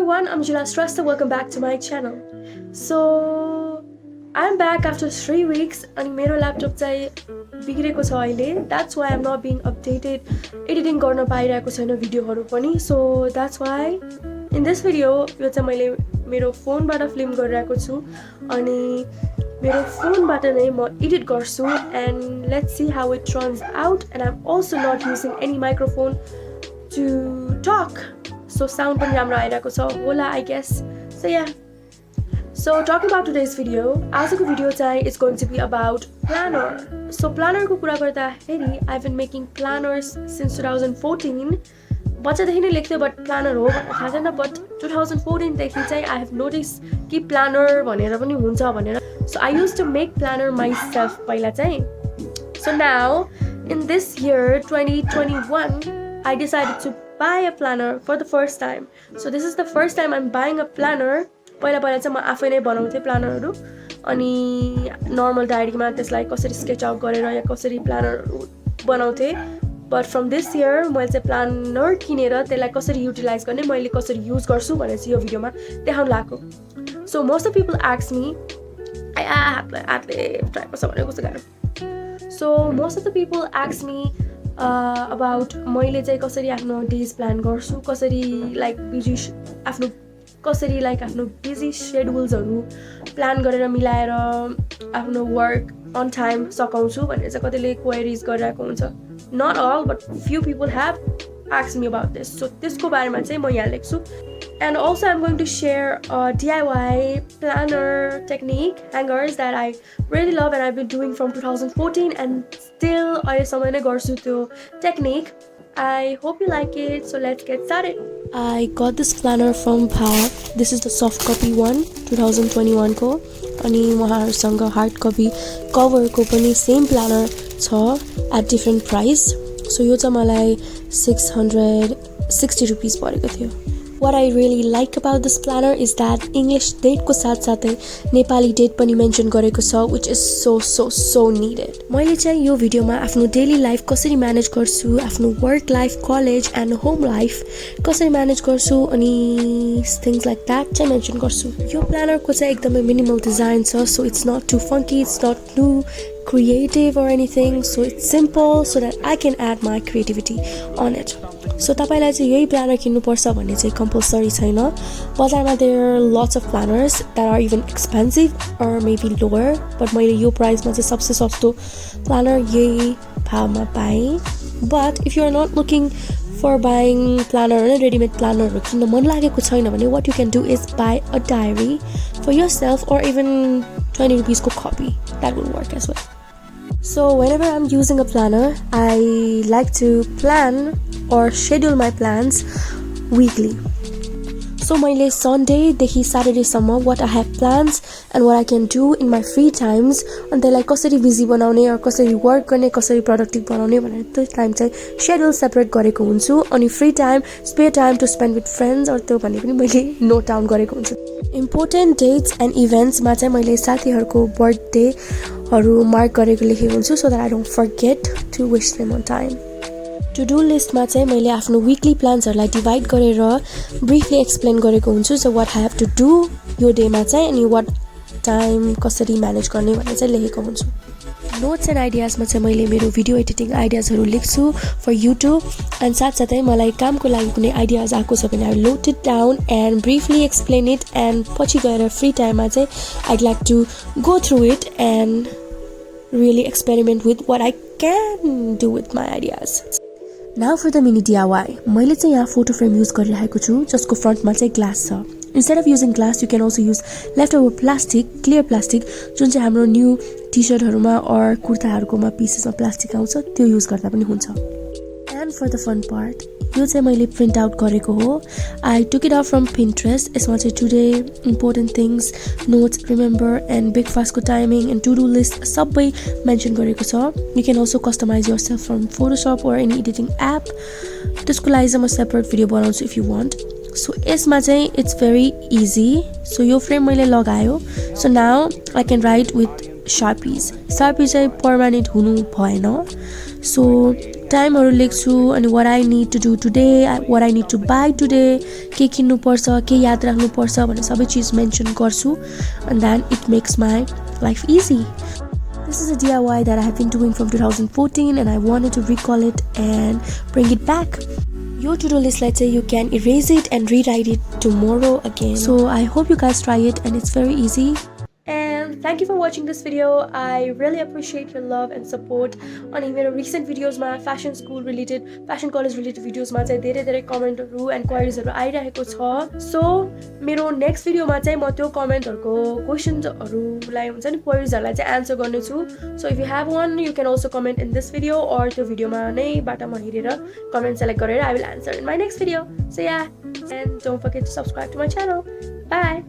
everyone, I'm Jula Strasta. Welcome back to my channel. So I'm back after 3 weeks and my laptop chai bigireko cha aile. That's why I'm not being updated. Editing garna paireko chaina video haru pani. So that's why in this video yo chai मैले मेरो phone बाट film गरिरहेको छु अनि मेरो phone बाट नै म edit गर्छु and let's see how it turns out. And I'm also not using any microphone to talk, so sound पनि राम्रो आइरहेको छ होला I guess. So yeah, so talking about today's video, आजको video चाहिँ is going to be about planner. So planner को कुरा गर्दाखेरि I've been making planners since 2014. बच्चादेखि नै लेख्थेँ but planner हो भनेर थाहा छैन, but 2014 देखि चाहिँ I have noticed कि planner भनेर पनि हुन्छ भनेर. So I used to make planner myself पहिला चाहिँ. So now in this year 2021 I decided to buy a planner for the first time. So this is the first time I'm buying a planner. पहिला चाहिँ म आफै नै बनाउँथे प्लानरहरू अनि normal डायरीमा त्यसलाई कसरी स्केच आउट गरेर या कसरी प्लानरहरू बनाउँथे. But from this year मैले चाहिँ प्लानर किनेर त्यसलाई कसरी युटिलाइज गर्ने, मैले कसरी युज गर्छु भनेर चाहिँ यो भिडियोमा देखाउन लाग्यो. So most of people ask me हातले ट्राई गर्छ भनेर कस्तो गाह्रो. So most of the people ask me about मैले चाहिँ कसरी आफ्नो डेज प्लान गर्छु, कसरी आफ्नो बिजी शेड्युल्सहरू प्लान गरेर मिलाएर आफ्नो वर्क अन टाइम सकाउँछु भनेर चाहिँ कतिले क्वेरीज गरिरहेको हुन्छ. Not all, but few people have asked me about this. So त्यसको बारेमा चाहिँ म यहाँ लेख्छु. And also I'm going to share a DIY planner technique, hangers that I really love and I've been doing from 2014 and still अहिलेसम्म नै गर्छु त्यो technique. I hope you like it, so let's get started. I got this planner from bhav. This is the soft copy one, 2021 को. अनि उहाँहरुसँग hard copy cover को पनि same planner छ at different price. So यो चाहिँ मलाई 660 rupees परेको थियो. What I really like about this planner is that English date को साथ साथै नेपाली date पनि mention गरेको छ, which is so needed. मैले चाहिँ यो भिडियोमा आफ्नो daily life कसरी manage गर्छु, आफ्नो work life, college and home life कसरी manage गर्छु अनि things like that चाहिँ mention गर्छु. यो planner को चाहिँ एकदमै minimal design छ, so it's not too funky, it's not too creative or anything, so it's simple so that I can add my creativity on it. So तपाईलाई चाहिँ यही planner किन्नु पर्छ भन्ने चाहिँ compulsory छैन. बजारमा there are lots of planners that are even expensive or maybe lower, but मैले यो price मा चाहिँ सबसे सस्तो planner यही भावमा पाएँ. But if you are not looking for buying planner or ready-made planner किन्न मन लागेको छैन भने what you can do is buy a diary for yourself or even 20 rupees को copy. That will work as well. So whenever I'm using a planner, I like to plan or schedule my plans weekly. So मैले Sunday देखि Saturday सम्म what I have plans and what I can do in my free times and त्यसलाई कसरी busy बनाउने or कसरी work गर्ने, कसरी productive बनाउने भनेर त्यो टाइम चाहिँ schedule separate गरेको हुन्छु. अनि free time, spare time to spend with friends or त्यो भन्ने पनि मैले note down गरेको हुन्छु. Important dates and events मा चाहिँ मैले साथीहरुको birthday हरु mark गरेको लेखेको हुन्छु so that I don't forget to wish them on time. To do list मा चाहिँ मैले आफ्नो weekly plans हरुलाई divide गरेर briefly explain गरेको हुन्छु. So what I have to do यो डे मा चाहिँ अनि what time कसरी manage गर्ने भनेर चाहिँ लेखेको हुन्छु. Notes and ideas मा चाहिँ मैले मेरो video editing ideas हरु लेख्छु for YouTube and साथसाथै मलाई कामको लागि कुनै ideas आएको छ भने I note it down and briefly explain it and पछि गएर free time मा चाहिँ I'd like to go through it and really experiment with what I can do with my ideas. Now for the mini DIY. मैले चाहिँ यहाँ photo frame use गरिरहेको छु जसको front मा चाहिँ glass छ. Instead of using glass, you can also use leftover plastic, clear plastic, जुन चाहिँ हाम्रो new t-shirt हरुमा or कुर्ताहरुकोमा pieces of plastic आउँछ त्यो use गर्दा पनि हुन्छ. And for the fun part, यो चाहिँ मैले print out गरेको हो. I took it out from Pinterest. यसमा चाहिँ today important things, notes, remember and big fast को timing and to-do list सबै mention गरेको छ. You can also customize yourself from Photoshop or any editing app. त्यसको लागि चाहिँ म separate video बनाउँछु if you want. So यसमा चाहिँ it's very easy. So यो frame मैले लगायो. So now I can write with Sharpies. Sharpie चाहिँ permanent हुनु भएन. So टाइमहरु लेख्छु अनि what I need to do today, what I need to buy today, के किन्नु पर्छ, के याद राख्नु पर्छ भन्ने सबै चीज मेन्सन गर्छु, and then it makes my life easy. This is a DIY that I have been doing from 2014 and I wanted to recall it and bring it back. Your to-do list, let's say you can erase it and rewrite it tomorrow again. So I hope you guys try it and it's very easy. And thank you for watching this video. I really appreciate your love and support. अनि मेरो recent videos मा fashion school related, fashion college related videos मा चाहिँ धेरै कमेन्टहरु and queries हरु आइरहेको छ. So मेरो next video मा चाहिँ म त्यो कमेन्टहरुको क्वेशन्सहरुलाई हुन्छ नि queries हरुलाई चाहिँ आन्सर गर्ने छु. So if you have one, you can also comment in this video or त्यो भिडियोमा नै बाटामा हेरेर comment select गरेर I will answer in my next video. So yeah, and don't forget to subscribe to my channel. Bye.